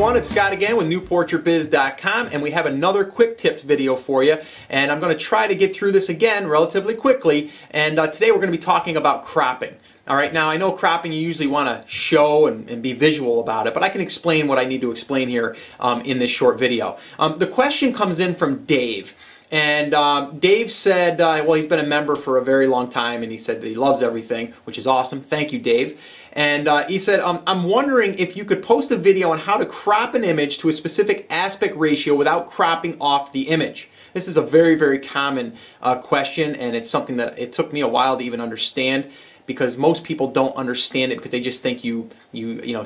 everyone, it's Scott again with NewPortraitBiz.com, and we have another quick tips video for you, and I'm going to try to get through this again relatively quickly, and today we're going to be talking about cropping. Alright, now I know cropping you usually want to show and be visual about it, but I can explain what I need to explain here in this short video. The question comes in from Dave. And Dave said, well, he's been a member for a very long time, and he said that he loves everything, which is awesome. Thank you, Dave. And he said, I'm wondering if you could post a video on how to crop an image to a specific aspect ratio without cropping off the image. This is a very, very common question, and it's something that it took me a while to even understand, because most people don't understand it because they just think you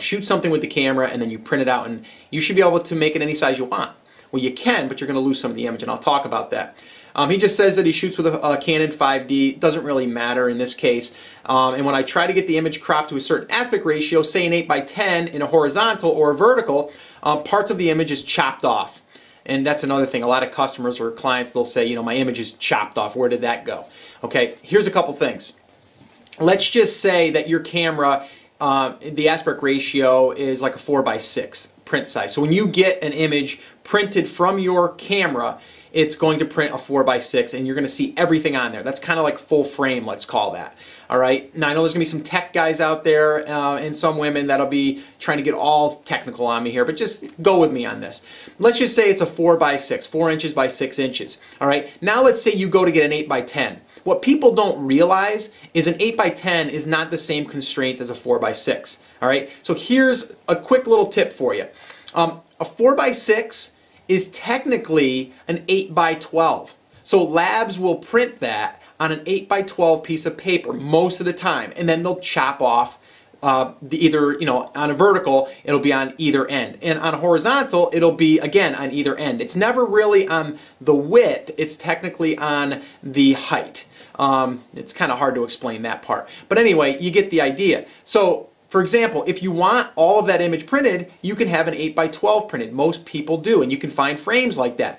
shoot something with the camera and then you print it out, and you should be able to make it any size you want. Well, you can, but you're going to lose some of the image, and I'll talk about that. He just says that he shoots with a Canon 5D. Doesn't really matter in this case. And when I try to get the image cropped to a certain aspect ratio, say an 8:10 in a horizontal or a vertical, parts of the image is chopped off. And that's another thing. A lot of customers or clients, they'll say, my image is chopped off. Where did that go? Okay, here's a couple things. Let's just say that your camera, the aspect ratio is like a 4:6 print size. So when you get an image printed from your camera, it's going to print a 4:6, and you're going to see everything on there. That's kind of like full frame, let's call that. All right. Now I know there's going to be some tech guys out there and some women that'll be trying to get all technical on me here, but just go with me on this. Let's just say it's a 4:6, 4 inches by 6 inches. All right. Now let's say you go to get an 8:10. What people don't realize is an 8:10 is not the same constraints as a 4:6. All right. So here's a quick little tip for you. A 4:6 is technically an 8:12. So labs will print that on an 8:12 piece of paper most of the time, and then they'll chop off either, on a vertical, it'll be on either end, and on a horizontal, it'll be again on either end. It's never really on the width, it's technically on the height. It's kind of hard to explain that part, but anyway, you get the idea. So for example, if you want all of that image printed, you can have an 8:12 printed. Most people do, and you can find frames like that.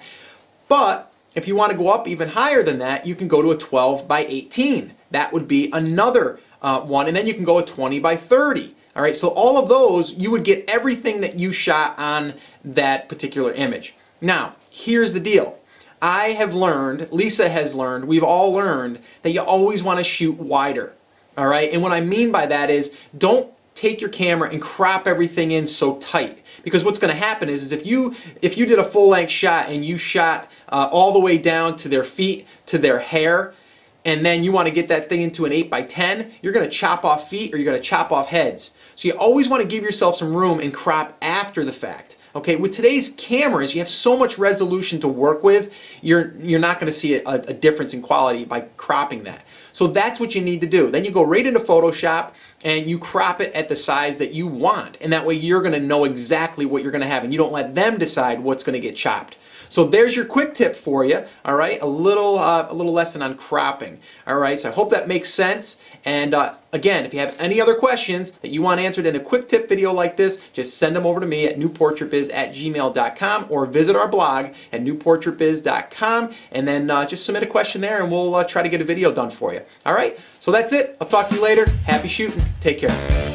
But if you want to go up even higher than that, you can go to a 12:18. That would be another one, and then you can go a 20:30. All right, so all of those, you would get everything that you shot on that particular image. Now, here's the deal. I have learned, Lisa has learned, we've all learned that you always want to shoot wider. All right, and what I mean by that is don't take your camera and crop everything in so tight, because what's going to happen is if you did a full-length shot and you shot all the way down to their feet, to their hair, and then you want to get that thing into an 8:10, you're going to chop off feet or you're going to chop off heads. So you always want to give yourself some room and crop after the fact. Okay, with today's cameras, you have so much resolution to work with, you're not going to see a difference in quality by cropping that. So that's what you need to do. Then you go right into Photoshop and you crop it at the size that you want, and that way you're going to know exactly what you're going to have, and you don't let them decide what's going to get chopped. So there's your quick tip for you. All right, a little lesson on cropping. All right, so I hope that makes sense. And again, if you have any other questions that you want answered in a quick tip video like this, just send them over to me at newportraitbiz@gmail.com, or visit our blog at newportraitbiz.com, and then just submit a question there, and we'll try to get a video done for you. All right, so that's it. I'll talk to you later. Happy shooting. Take care.